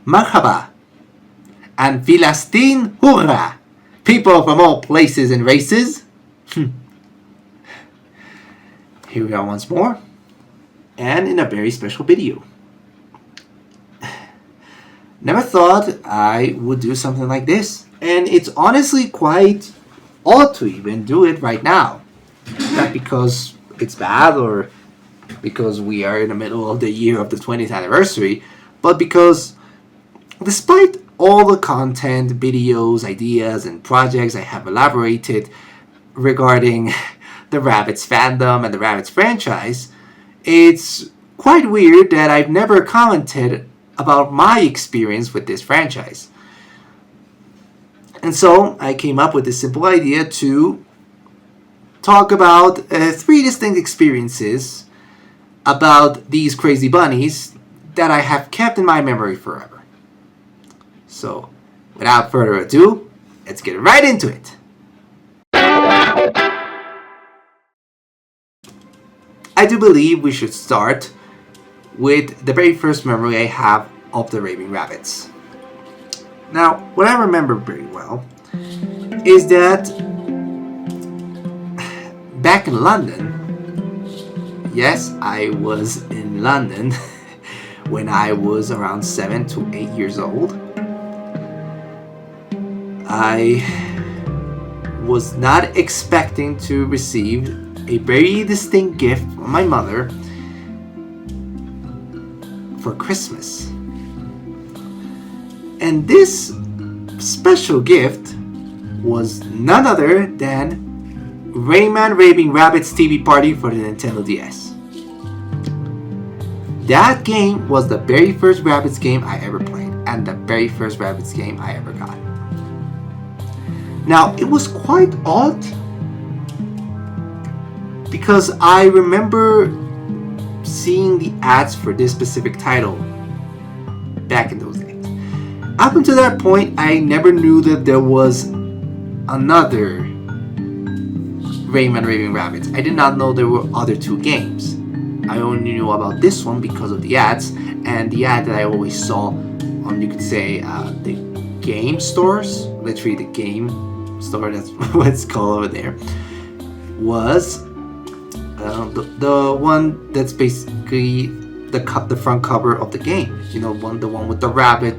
Marhaba, and Filastin Hurra, people from all places and races. Here we are once more, and in a very special video. Never thought I would do something like this, and it's honestly quite odd to even do it right now. Not because it's bad or because we are in the middle of the year of the 20th anniversary, but because despite all the content, videos, ideas, and projects I have elaborated regarding the Rabbids fandom and the Rabbids franchise, it's quite weird that I've never commented about my experience with this franchise. And so I came up with this simple idea to talk about 3 distinct experiences about these crazy bunnies that I have kept in my memory forever. So, without further ado, let's get right into it. I do believe we should start with the very first memory I have of the Raving Rabbids. Now, what I remember very well is that back in London, yes, I was in London when I was around 7 to 8 years old. I was not expecting to receive a very distinct gift from my mother for Christmas. And this special gift was none other than Rayman Raving Rabbids TV Party for the Nintendo DS. That game was the very first Rabbids game I ever played, and the very first Rabbids game I ever got. Now, it was quite odd because I remember seeing the ads for this specific title back in those days. Up until that point, I never knew that there was another Rayman Raving Rabbids. I did not know there were other 2 games. I only knew about this one because of the ads, and the ad that I always saw on, you could say, the game stores, literally the game store, that's what it's called over there, was the one that's basically the front cover of the game. You know, the one with the rabbit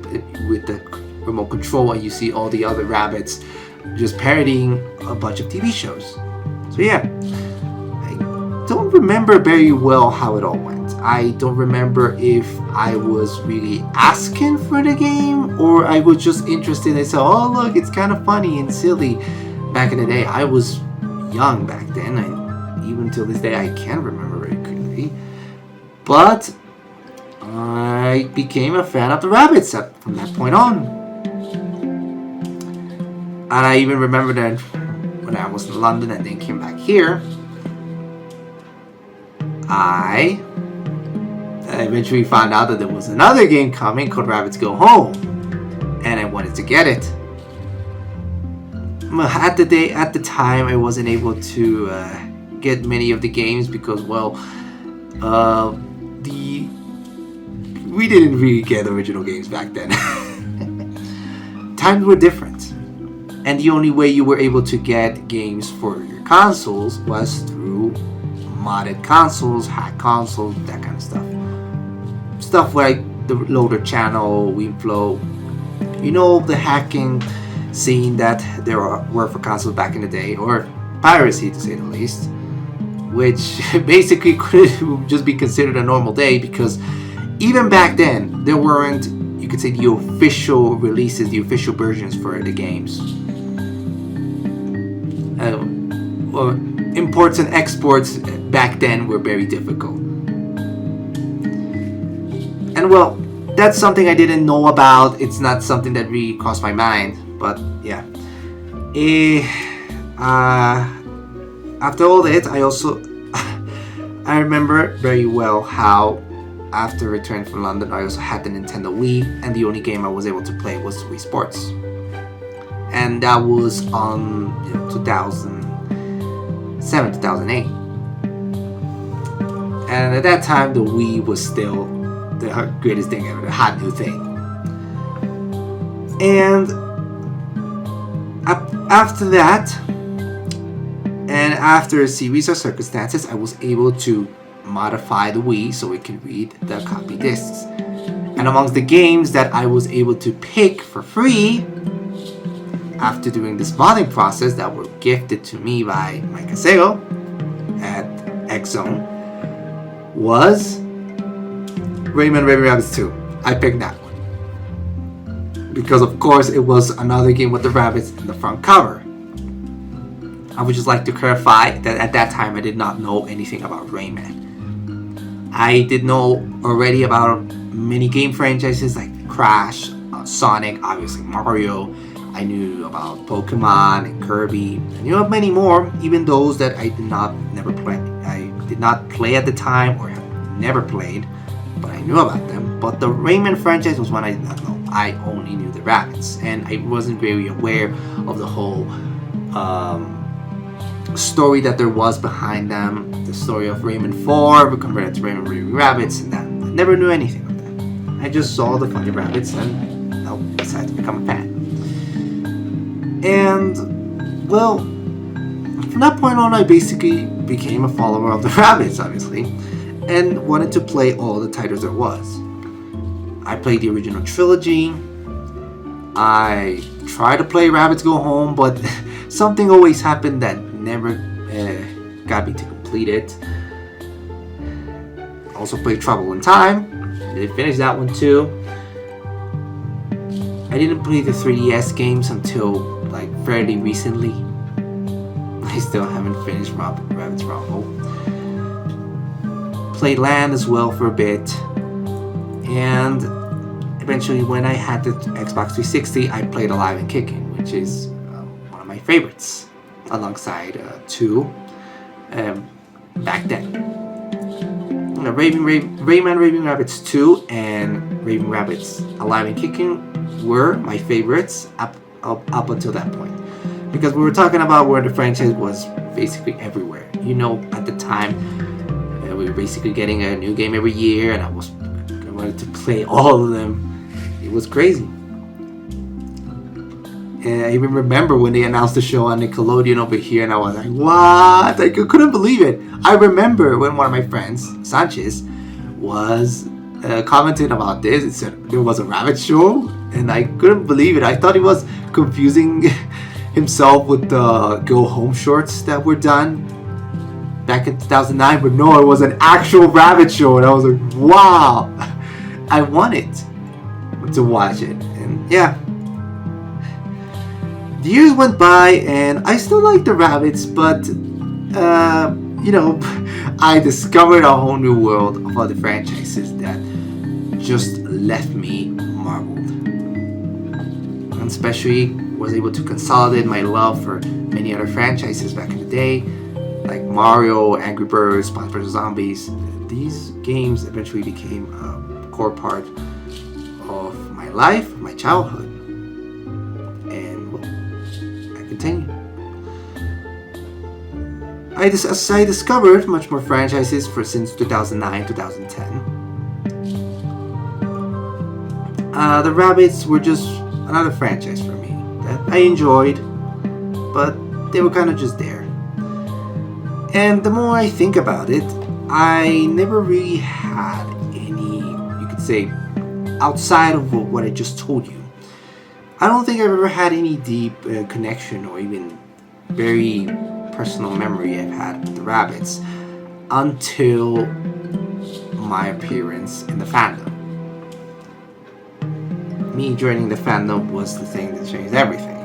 with the remote control, and you see all the other rabbits just parodying a bunch of TV shows. So yeah, I don't remember very well how it all went. I don't remember if I was really asking for the game or I was just interested and said, oh look, it's kind of funny and silly. Back in the day, I was young back then, and even till this day I can't remember very clearly. But I became a fan of the Rabbids from that point on. And I even remember that when I was in London and then came back here, I eventually found out that there was another game coming called Rabbids Go Home, and I wanted to get it. At the time, I wasn't able to get many of the games because, well, we didn't really get original games back then. Times were different, and the only way you were able to get games for your consoles was through modded consoles, hack consoles, that kind of stuff. Stuff like the Loader Channel, WeFlow, you know, the hacking scene that there were for consoles back in the day, or piracy to say the least, which basically could just be considered a normal day because even back then there weren't, you could say, the official releases, the official versions for the games. Imports and exports back then were very difficult. And well, that's something I didn't know about. It's not something that really crossed my mind. But yeah. After all that, I also I remember very well how after returning from London, I also had the Nintendo Wii, and the only game I was able to play was Wii Sports. And that was on 2007, 2008. And at that time, the Wii was still the greatest thing ever, the hot new thing. And after that, and after a series of circumstances, I was able to modify the Wii so it can read the copy discs. And amongst the games that I was able to pick for free after doing this modding process that were gifted to me by my casero at X Zone was Rayman Rabbids 2. I picked that one because, of course, it was another game with the rabbits in the front cover. I would just like to clarify that at that time I did not know anything about Rayman. I did know already about many game franchises like Crash, Sonic, obviously Mario. I knew about Pokemon and Kirby. I knew of many more, even those that I did not play at the time or have never played, but I knew about them. But the Rayman franchise was one I did not know. I only knew the rabbits, and I wasn't very aware of the whole story that there was behind them, the story of Rayman 4 compared to Rayman Rabbids, and that. I never knew anything of that. I just saw the funny rabbits and I decided to become a fan. And, well, from that point on, I basically became a follower of the rabbits, obviously, and wanted to play all the titles there was. I played the original trilogy. I tried to play Rabbids Go Home, but something always happened that never got me to complete it. Also played Trouble in Time. I did finish that one too. I didn't play the 3DS games until like fairly recently. I still haven't finished Rabbids Rumble. Played Land as well for a bit. And eventually when I had the Xbox 360, I played Alive and Kicking, which is one of my favorites, alongside 2 back then. Rayman Rabbids 2 and Rayman Rabbids Alive and Kicking were my favorites up until that point, because we were talking about where the franchise was basically everywhere. You know, at the time we were basically getting a new game every year, and I wanted to play all of them. It was crazy. And I even remember when they announced the show on Nickelodeon over here, and I was like, what? I couldn't believe it. I remember when one of my friends, Sanchez, was commenting about this. It said there was a rabbit show, and I couldn't believe it. I thought he was confusing himself with the Go Home shorts that were done back in 2009, but no, it was an actual rabbit show, and I was like, wow. I wanted to watch it, and yeah. The years went by, and I still like the rabbits, but I discovered a whole new world of other franchises that just left me marveled. And especially was able to consolidate my love for many other franchises back in the day, like Mario, Angry Birds, Plants vs. Zombies. These games eventually became a core part of my life, my childhood. As I discovered much more franchises since 2009, 2010. The Rabbids were just another franchise for me that I enjoyed, but they were kind of just there. And the more I think about it, I never really had any, you could say, outside of what I just told you. I don't think I've ever had any deep connection or even very personal memory I've had with the Rabbids until my appearance in the fandom. Me joining the fandom was the thing that changed everything.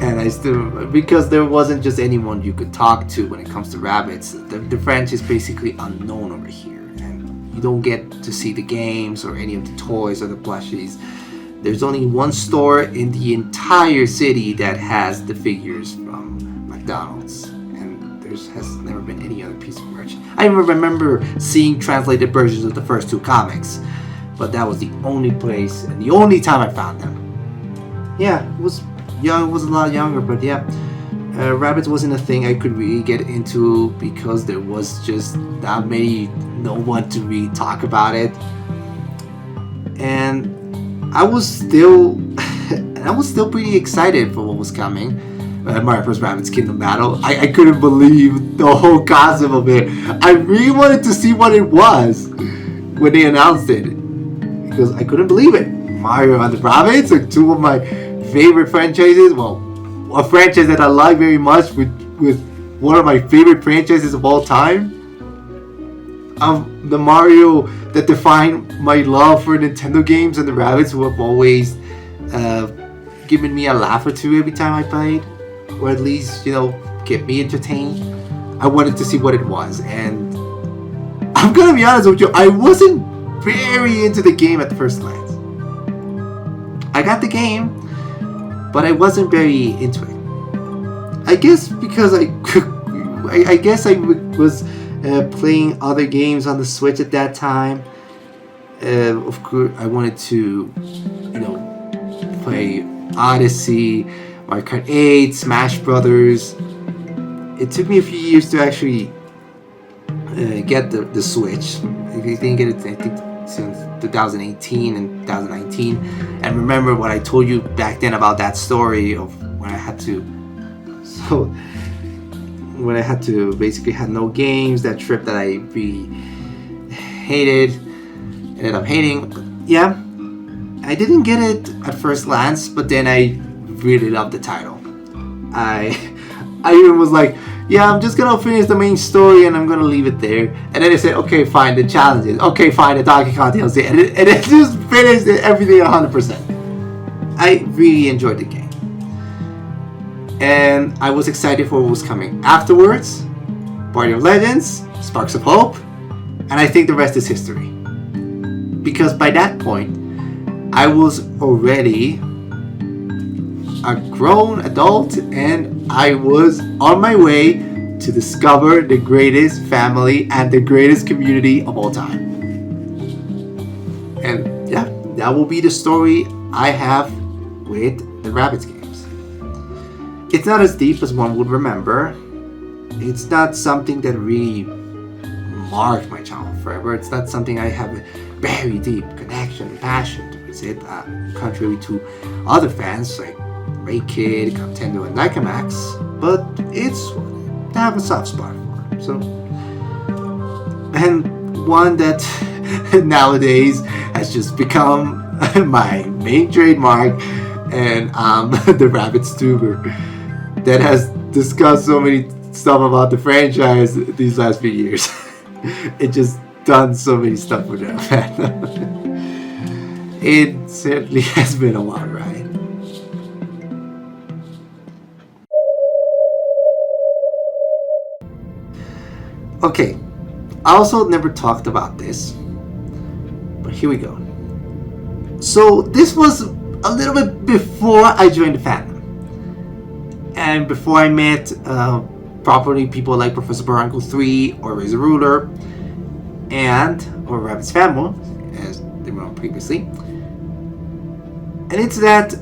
And I still, because there wasn't just anyone you could talk to when it comes to Rabbids, the franchise is basically unknown over here, and you don't get to see the games or any of the toys or the plushies. There's only one store in the entire city that has the figures from McDonald's, and there has never been any other piece of merch. I even remember seeing translated versions of the first 2 comics, but that was the only place and the only time I found them. Yeah, it was young, was a lot younger, but yeah, Rabbids wasn't a thing I could really get into because there was just no one to really talk about it. And I was still I was still pretty excited for what was coming. Mario Bros. Rabbids Kingdom Battle. I couldn't believe the whole concept of it. I really wanted to see what it was when they announced it, because I couldn't believe it. Mario and the Rabbids are two of my favorite franchises. Well, a franchise that I like very much with one of my favorite franchises of all time. The Mario that defined my love for Nintendo games, and the Rabbids who have always given me a laugh or two every time I played, or at least, kept me entertained. I wanted to see what it was, and I'm gonna be honest with you, I wasn't very into the game at the first glance. I got the game, but I wasn't very into it. I guess because I was playing other games on the Switch at that time. Of course, I wanted to, play Odyssey, Mario Kart 8, Smash Brothers. It took me a few years to actually get the Switch. I didn't get it, I think, since 2018 and 2019. And remember what I told you back then about that story of when I had to. So when I had to basically had no games, that trip that I really ended up hating. Yeah, I didn't get it at first glance, but then I really loved the title. I even was like, yeah, I'm just gonna finish the main story and I'm gonna leave it there. And then they said, okay, fine, the challenges. Okay, fine, the Donkey Kong DLC. And it just finished everything 100%. I really enjoyed the game. And I was excited for what was coming afterwards. Party of Legends, Sparks of Hope, and I think the rest is history. Because by that point, I was already a grown adult and I was on my way to discover the greatest family and the greatest community of all time. And yeah, that will be the story I have with the Rabbids games. It's not as deep as one would remember. It's not something that really marked my childhood forever. It's not something I have a very deep connection and passion towards it, contrary to other fans like Ray Kid, Contendo, and Nikemax. But it's I have a soft spot for it. So, and one that nowadays has just become my main trademark, and I'm the Rabbids tuber that has discussed so many stuff about the franchise these last few years. It just done so many stuff with them. It certainly has been a wild ride. Okay, I also never talked about this, but here we go. So this was a little bit before I joined the fandom. And before I met properly people like Professor Baruncle 3 or Razor Ruler or Rabbids Family, as they were on previously. And it's that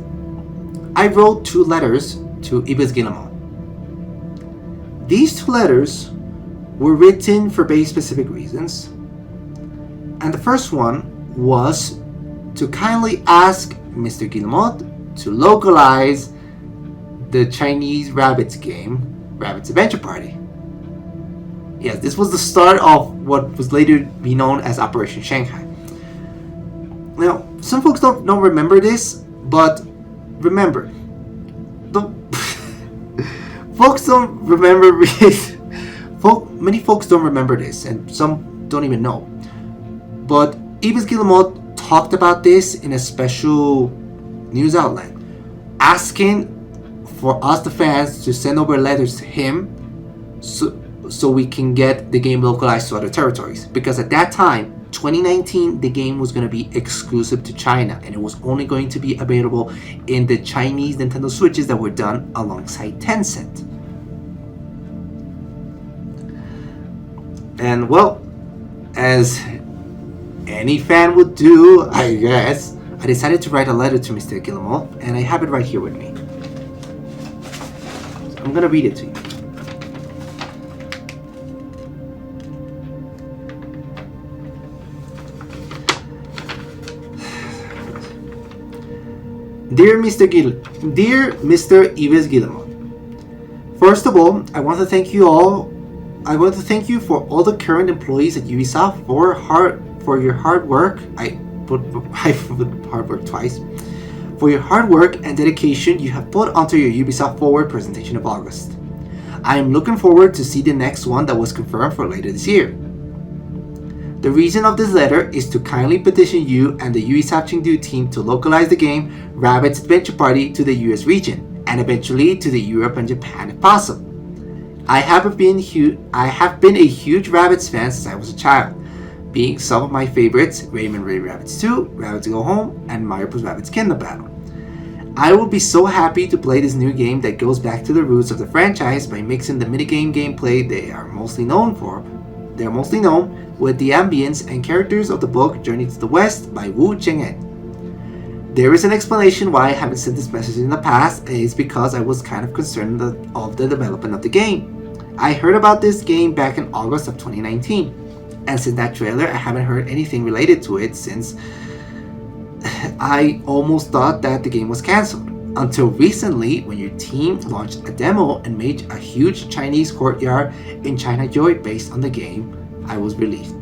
I wrote 2 letters to Ibis Guillemot. These 2 letters were written for very specific reasons. And the first one was to kindly ask Mr. Guillemot to localize the Chinese Rabbids game, Rabbids Adventure Party. Yes, this was the start of what was later be known as Operation Shanghai. Now, some folks don't remember this, but remember, folks don't remember many folks don't remember this, and some don't even know. But Ibis Guillemot talked about this in a special news outlet, asking for us, the fans, to send over letters to him so we can get the game localized to other territories. Because at that time, 2019, the game was going to be exclusive to China, and it was only going to be available in the Chinese Nintendo Switches that were done alongside Tencent. And well, as any fan would do, I guess, I decided to write a letter to Mr. Guillemot, and I have it right here with me. So I'm gonna read it to you. Dear Mr. Yves Guillemot, first of all, I want to thank you for all the current employees at Ubisoft for your hard work. I put hard work twice. For your hard work and dedication you have put onto your Ubisoft Forward presentation of August. I am looking forward to see the next one that was confirmed for later this year. The reason of this letter is to kindly petition you and the Ubisoft Chengdu team to localize the game Rabbids Adventure Party to the US region, and eventually to the Europe and Japan if possible. I have been a huge Rabbids fan since I was a child, being some of my favorites Rayman Ray Rabbids 2, Rabbids Go Home, and Mario + Rabbids Kingdom Battle. I will be so happy to play this new game that goes back to the roots of the franchise by mixing the minigame gameplay they are mostly known with the ambience and characters of the book Journey to the West by Wu Cheng'en. There is an explanation why I haven't sent this message in the past, and it's because I was kind of concerned of the development of the game. I heard about this game back in August of 2019, and since that trailer I haven't heard anything related to it since. I almost thought that the game was cancelled, until recently when your team launched a demo and made a huge Chinese courtyard in China Joy based on the game. I was relieved.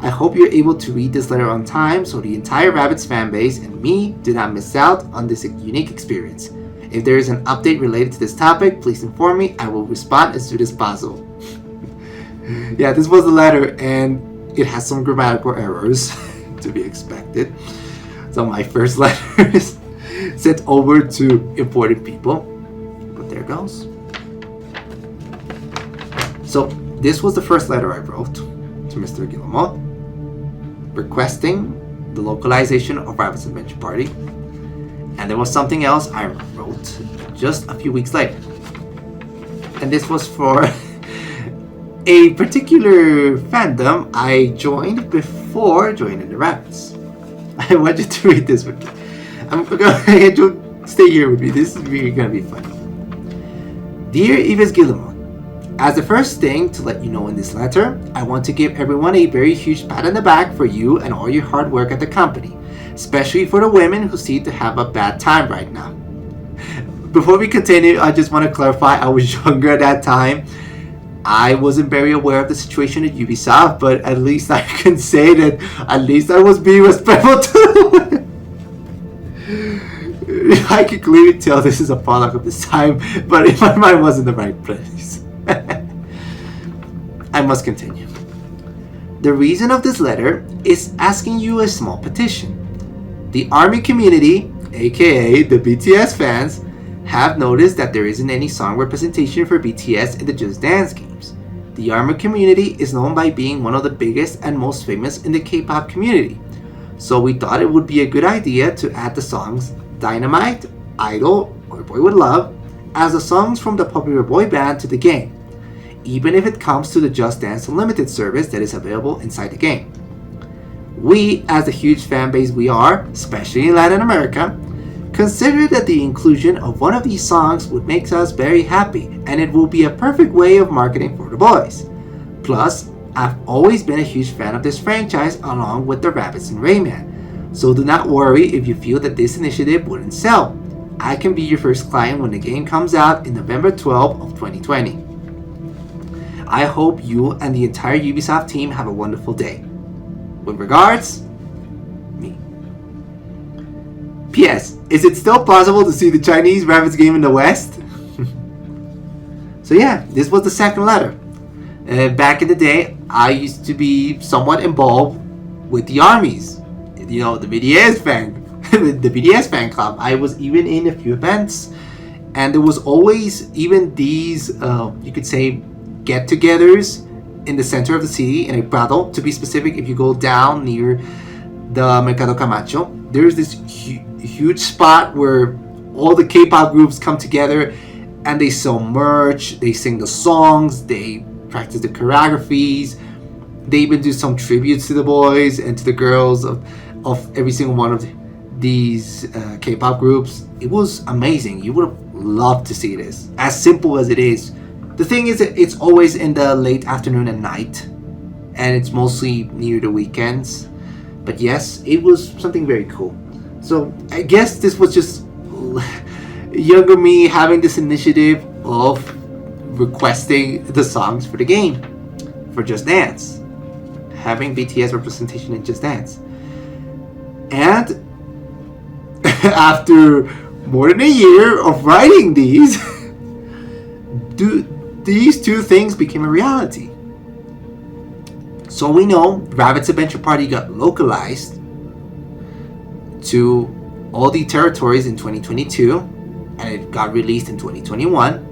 I hope you're able to read this letter on time so the entire Rabbids fanbase and me do not miss out on this unique experience. If there is an update related to this topic, please inform me. I will respond as soon as possible. Yeah, this was the letter and it has some grammatical errors to be expected. So my first letter is sent over to important people, but there goes. So this was the first letter I wrote to Mr. Guillemot, requesting the localization of Rabbids Adventure Party, and there was something else I wrote just a few weeks later, and this was for a particular fandom I joined before joining the Rabbids. I want you to read this with me. I'm going to stay here with me. This is really going to be fun. Dear Yves Guillemot, as the first thing to let you know in this letter, I want to give everyone a very huge pat on the back for you and all your hard work at the company, especially for the women who seem to have a bad time right now. Before we continue, I just want to clarify I was younger at that time. I wasn't very aware of the situation at Ubisoft, but at least I can say that at least I was being respectful to I can clearly tell this is a product of this time, but my mind was in the right place. I must continue. The reason of this letter is asking you a small petition. The ARMY community, aka the BTS fans, have noticed that there isn't any song representation for BTS in the Just Dance games. The ARMY community is known by being one of the biggest and most famous in the K-pop community, so we thought it would be a good idea to add the songs Dynamite, Idol, or Boy With Love as the songs from the popular boy band to the game, even if it comes to the Just Dance Unlimited service that is available inside the game. We, as the huge fan base we are, especially in Latin America, consider that the inclusion of one of these songs would make us very happy, and it will be a perfect way of marketing for the boys. Plus, I've always been a huge fan of this franchise along with the Rabbids and Rayman, so do not worry if you feel that this initiative wouldn't sell. I can be your first client when the game comes out in November 12 of 2020. I hope you and the entire Ubisoft team have a wonderful day. With regards, me. P.S. Is it still possible to see the Chinese Rabbids game in the West? So yeah, this was the second letter. Back in the day, I used to be somewhat involved with the armies. You know, the BTS fan club. I was even in a few events, and there was always even these, you could say, get-togethers in the center of the city in a Prado. To be specific, if you go down near the Mercado Camacho, there's this huge spot where all the K-pop groups come together and they sell merch, they sing the songs, they practice the choreographies, they even do some tributes to the boys and to the girls of every single one of these K-pop groups. It was amazing. You would have loved to see this. As simple as it is, the thing is that it's always in the late afternoon and night, and it's mostly near the weekends. But yes, it was something very cool. So I guess this was just younger me having this initiative of requesting the songs for the game, for Just Dance, having BTS representation in Just Dance. And after more than a year of writing these, these two things became a reality. So we know Rabbids Adventure Party got localized to all the territories in 2022, and it got released in 2021.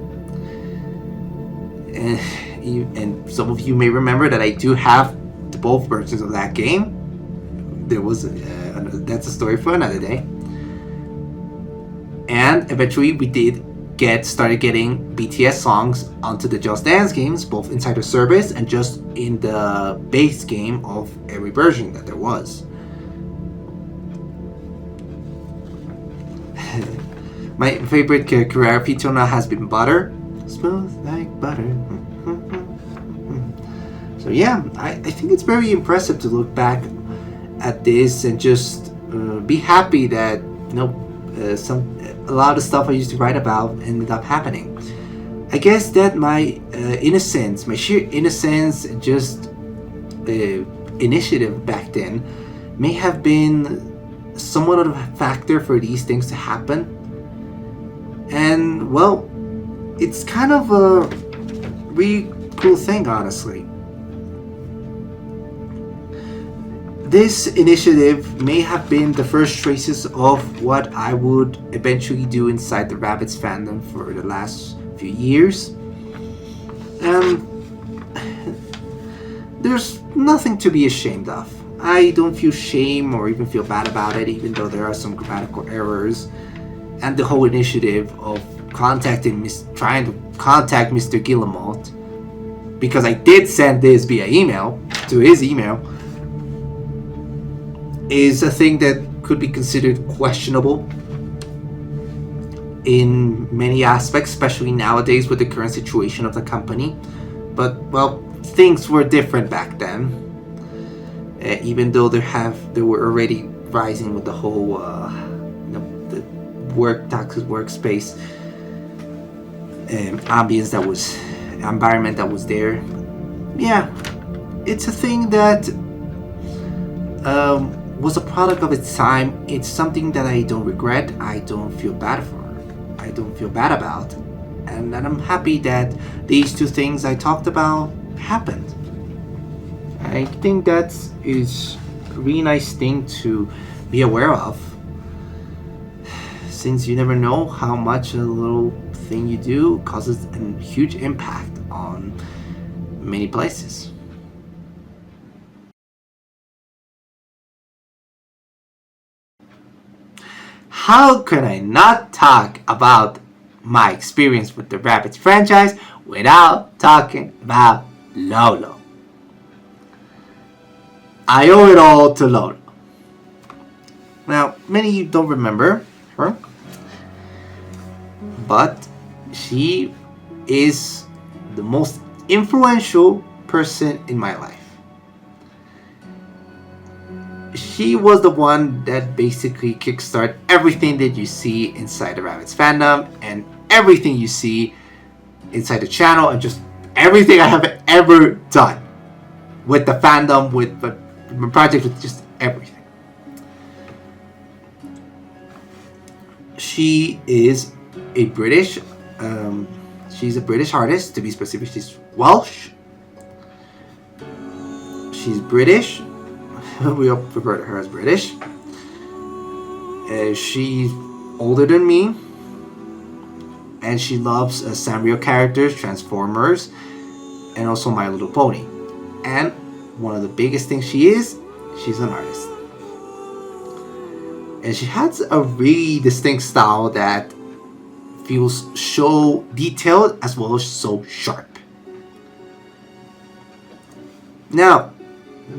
And some of you may remember that I do have both versions of that game. There was that's a story for another day. And eventually we did started getting BTS songs onto the Just Dance games, both inside the service and just in the base game of every version that there was. My favorite choreography till now has been Butter. Smooth like butter. So yeah, I think it's very impressive to look back at this and just be happy that a lot of stuff I used to write about ended up happening. I guess that my innocence, my sheer innocence, and just initiative back then may have been somewhat of a factor for these things to happen. And well, it's kind of a really cool thing, honestly. This initiative may have been the first traces of what I would eventually do inside the Rabbids fandom for the last few years. There's nothing to be ashamed of. I don't feel shame or even feel bad about it, even though there are some grammatical errors. And the whole initiative of trying to contact Mr. Guillemot, because I did send this via email to his email, is a thing that could be considered questionable in many aspects, especially nowadays with the current situation of the company. But well, things were different back then, even though they were already rising with the whole the toxic workspace environment that was there. Yeah, it's a thing that was a product of its time. It's something that I don't regret. I don't feel bad for. I don't feel bad about. And I'm happy that these two things I talked about happened. I think that is a really nice thing to be aware of, since you never know how much a little thing you do causes a huge impact on many places. How can I not talk about my experience with the Rabbids franchise without talking about Lolo? I owe it all to Lolo. Now, many of you don't remember her, but she is the most influential person in my life. She was the one that basically kickstarted everything that you see inside the Rabbids fandom and everything you see inside the channel and just everything I have ever done with the fandom, with the project, with just everything. She is a British, she's a British artist, to be specific. She's Welsh. She's British. We all refer to her as British. She's older than me, and she loves Sanrio characters, Transformers, and also My Little Pony. And one of the biggest things she's an artist. And she has a really distinct style that feels so detailed as well as so sharp. Now,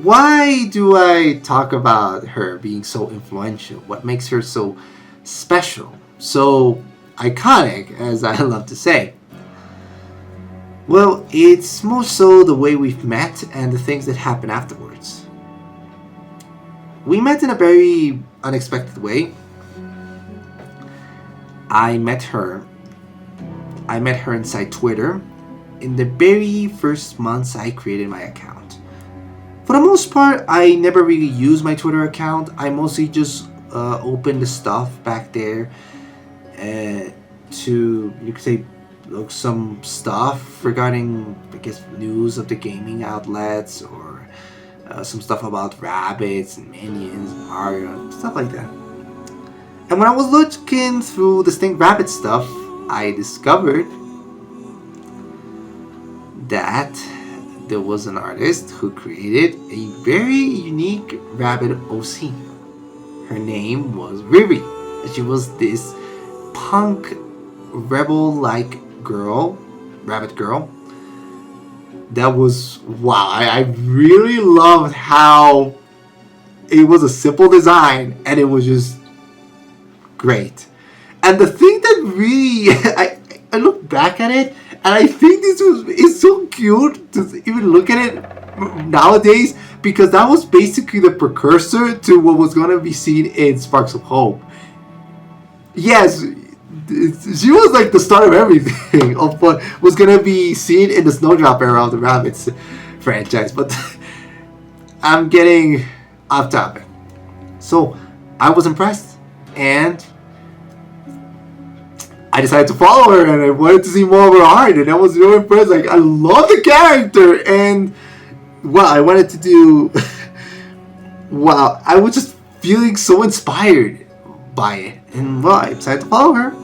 why do I talk about her being so influential? What makes her so special, so iconic, as I love to say? Well, it's more so the way we've met and the things that happen afterwards. We met in a very unexpected way. I met her. I met her inside Twitter in the very first months I created my account. For the most part, I never really used my Twitter account. I mostly just opened the stuff back there to, you could say, look some stuff regarding, I guess, news of the gaming outlets, or some stuff about rabbits and minions, Mario, stuff like that. And when I was looking through Distinct Rabbit stuff, I discovered that there was an artist who created a very unique rabbit OC. Her name was Riri. She was this punk rebel-like girl, rabbit girl. That was, wow, I really loved how it was a simple design and it was just great. And the thing that really, I look back at it and I think it's so cute to even look at it nowadays, because that was basically the precursor to what was going to be seen in Sparks of Hope. Yes, she was like the start of everything of what was going to be seen in the Snowdrop era of the Rabbids franchise. But I'm getting off topic. So I was impressed, and I decided to follow her, and I wanted to see more of her art, and I was really impressed. Like, I love the character, and well, I wanted to do. Wow, I was just feeling so inspired by it, and well, I decided to follow her.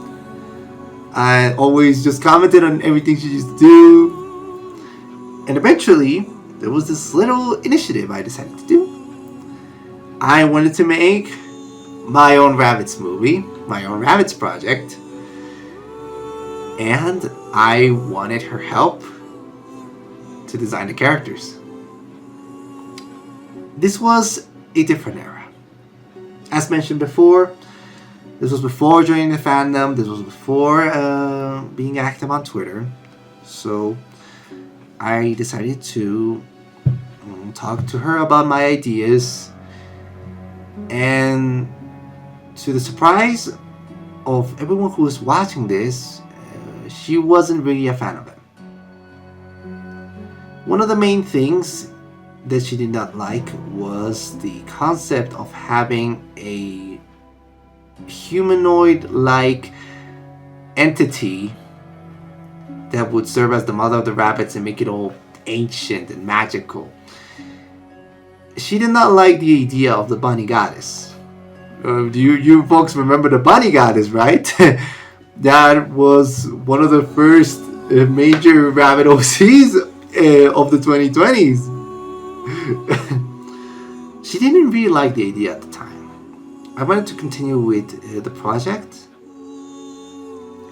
I always just commented on everything she used to do, and eventually there was this little initiative I decided to do. I wanted to make my own Rabbids movie, my own Rabbids project. And I wanted her help to design the characters. This was a different era. As mentioned before, this was before joining the fandom. This was before being active on Twitter. So I decided to talk to her about my ideas. And to the surprise of everyone who was watching this, she wasn't really a fan of it. One of the main things that she did not like was the concept of having a humanoid-like entity that would serve as the mother of the rabbits and make it all ancient and magical. She did not like the idea of the bunny goddess. Do you folks remember the bunny goddess, right? That was one of the first major rabbit OCs of the 2020s. She didn't really like the idea at the time. I wanted to continue with the project,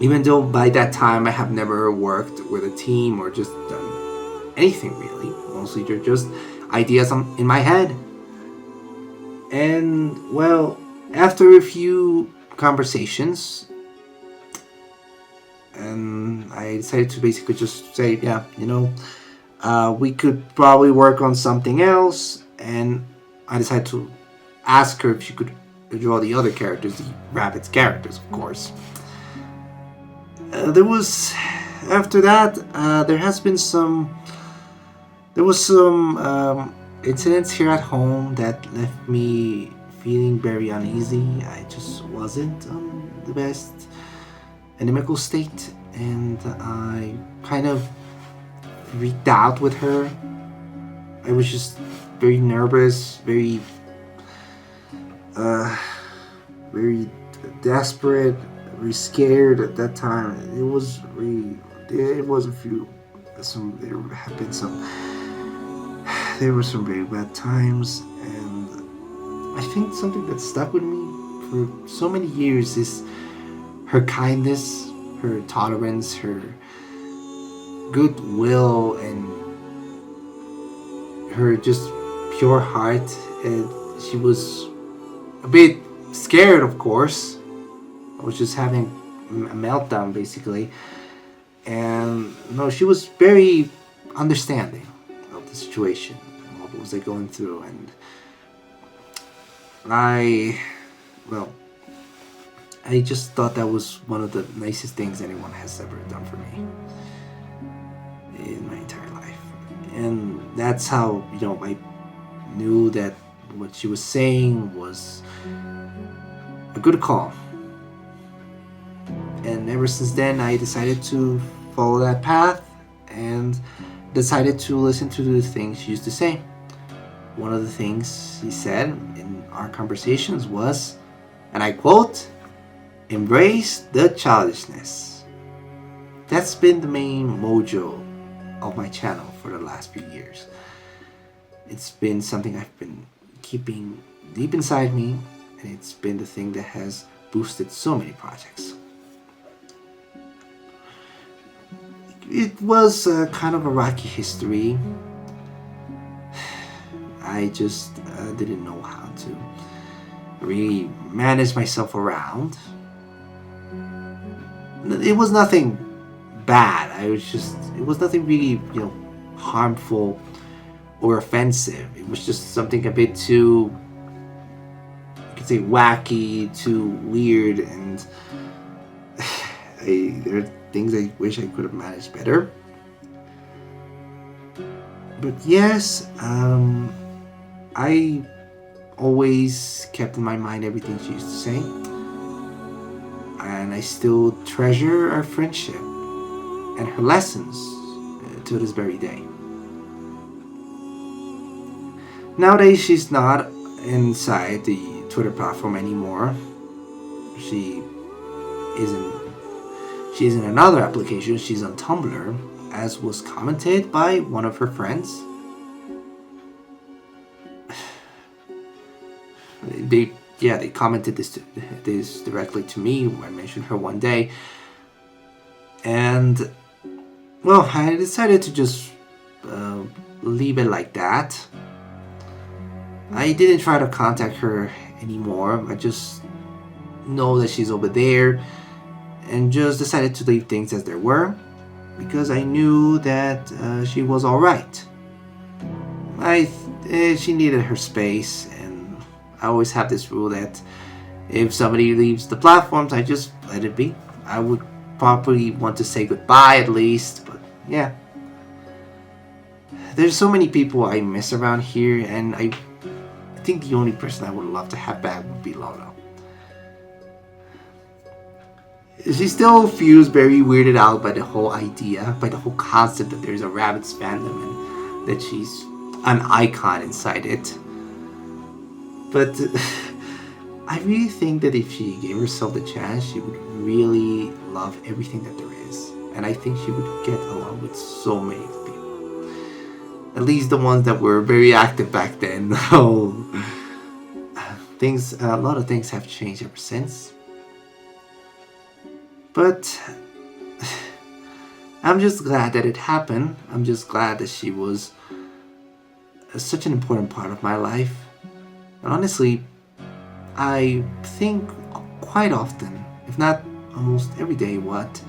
even though by that time I have never worked with a team or just done anything really. Mostly they're just ideas in my head. And well, after a few conversations, and I decided to basically just say, yeah, we could probably work on something else. And I decided to ask her if she could draw the other characters, the rabbits characters, of course. After that, there was some incidents here at home that left me feeling very uneasy. I just wasn't the best animical state, and I kind of freaked out with her. I was just very nervous, very desperate, very scared at that time. There were some very bad times, and I think something that stuck with me for so many years is her kindness, her tolerance, her goodwill, and her just pure heart. And she was a bit scared, of course. I was just having a meltdown, basically. And no, she was very understanding of the situation and what was I going through. And I just thought that was one of the nicest things anyone has ever done for me in my entire life. And that's how, I knew that what she was saying was a good call. And ever since then, I decided to follow that path and decided to listen to the things she used to say. One of the things she said in our conversations was, and I quote, "Embrace the childishness." That's been the main mojo of my channel for the last few years. It's been something I've been keeping deep inside me, and it's been the thing that has boosted so many projects. It was kind of a rocky history. I just didn't know how to really manage myself around. It was nothing bad. It was nothing really, harmful or offensive. It was just something a bit too, you could say, wacky, too weird, and there are things I wish I could have managed better. But yes, I always kept in my mind everything she used to say, and I still treasure our friendship and her lessons to this very day. Nowadays, she's not inside the Twitter platform anymore. She is in another application. She's on Tumblr, as was commented by one of her friends. They commented this directly to me. I mentioned her one day, and well, I decided to just leave it like that. I didn't try to contact her anymore. I just know that she's over there, and just decided to leave things as they were, because I knew that she was all right. She needed her space, and I always have this rule that if somebody leaves the platforms, I just let it be. I would probably want to say goodbye at least, but yeah. There's so many people I miss around here, and I think the only person I would love to have back would be Lolo. She still feels very weirded out by the whole idea, by the whole concept that there's a Rabbids fandom and that she's an icon inside it. But I really think that if she gave herself the chance, she would really love everything that there is. And I think she would get along with so many people. At least the ones that were very active back then. A lot of things have changed ever since. But I'm just glad that it happened. I'm just glad that she was such an important part of my life. And honestly, I think quite often, if not almost every day, what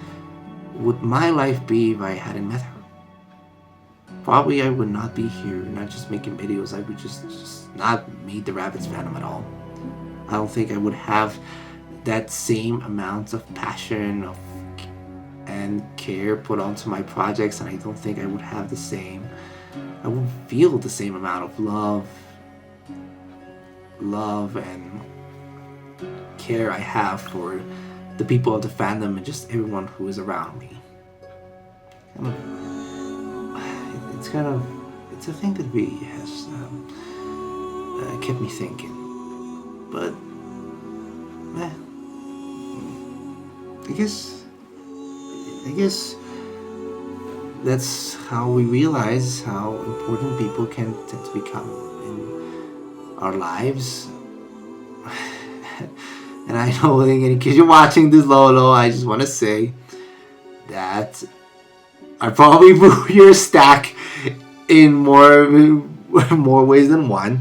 would my life be if I hadn't met her? Probably I would not be here, not just making videos. I would just not meet the Rabbids fandom at all. I don't think I would have that same amount of passion and care put onto my projects, and I don't think I would have I would feel the same amount of love and care I have for the people of the fandom and just everyone who is around me. It's a thing that really has kept me thinking. But I guess that's how we realize how important people can tend to become in our lives. And I know, in case you're watching this, Lolo, I just want to say that I probably moved your stack in more ways than one.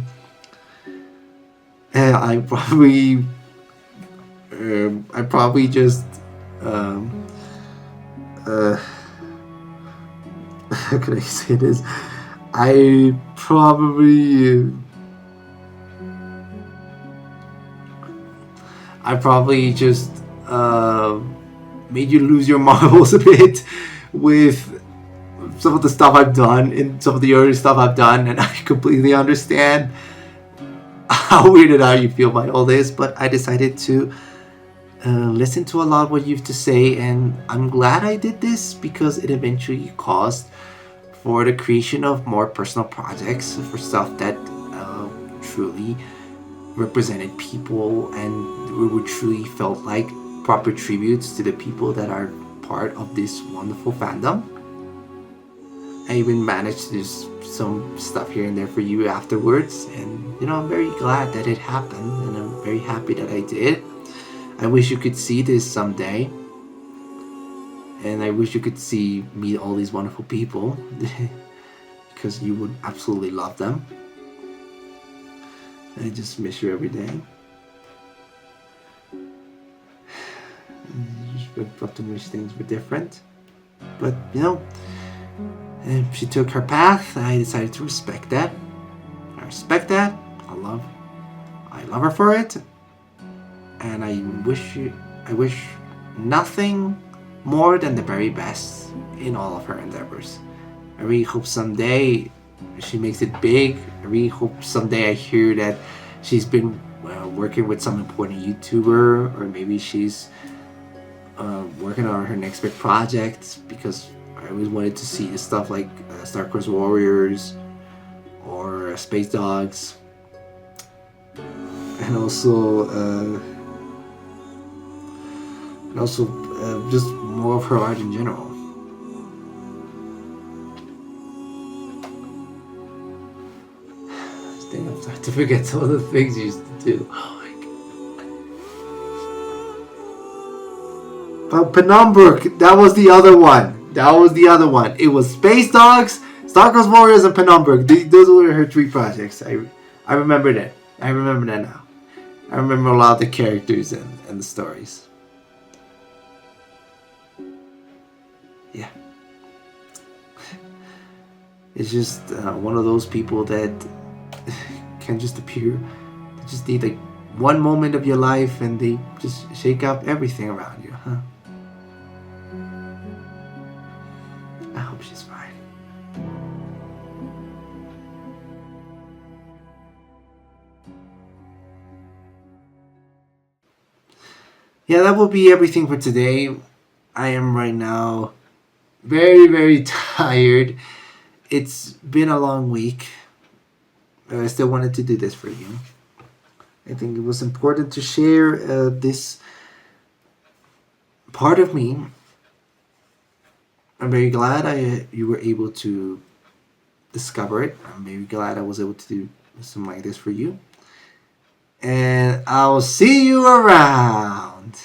And I probably just how can I say this? I probably just uh, made you lose your marbles a bit with some of the stuff I've done and some of the early stuff I've done, and I completely understand how weirded out you feel by all this. But I decided to listen to a lot of what you have to say, and I'm glad I did this because it eventually caused for the creation of more personal projects for stuff that truly represented people and we would truly felt like proper tributes to the people that are part of this wonderful fandom. I even managed to do some stuff here and there for you afterwards, and I'm very glad that it happened, and I'm very happy that I did. I wish you could see this someday, and I wish you could meet all these wonderful people because you would absolutely love them. I just miss you every day. I often wish things were different, but she took her path. I decided to respect that. I respect that. I love her for it, and I wish nothing more than the very best in all of her endeavors. I really hope someday she makes it big. I really hope someday I hear that she's been working with some important YouTuber, or maybe she's working on her next big project, because I always wanted to see the stuff like Star Wars Warriors or Space Dogs, and also just more of her art in general. I'm starting to forget some of the things you used to do. Oh my god. But Penumbra, that was the other one. It was Space Dogs, Star Wars Warriors, and Penumbra. Those were her 3 projects. I remember that. I remember that now. I remember a lot of the characters and the stories. Yeah. It's just one of those people that can just appear. They just need like one moment of your life and they just shake up everything around you, huh? I hope she's fine. Yeah, that will be everything for today. I am right now very, very tired. It's been a long week. I still wanted to do this for you. I think it was important to share this part of me. I'm very glad you were able to discover it. I'm very glad I was able to do something like this for you. And I'll see you around.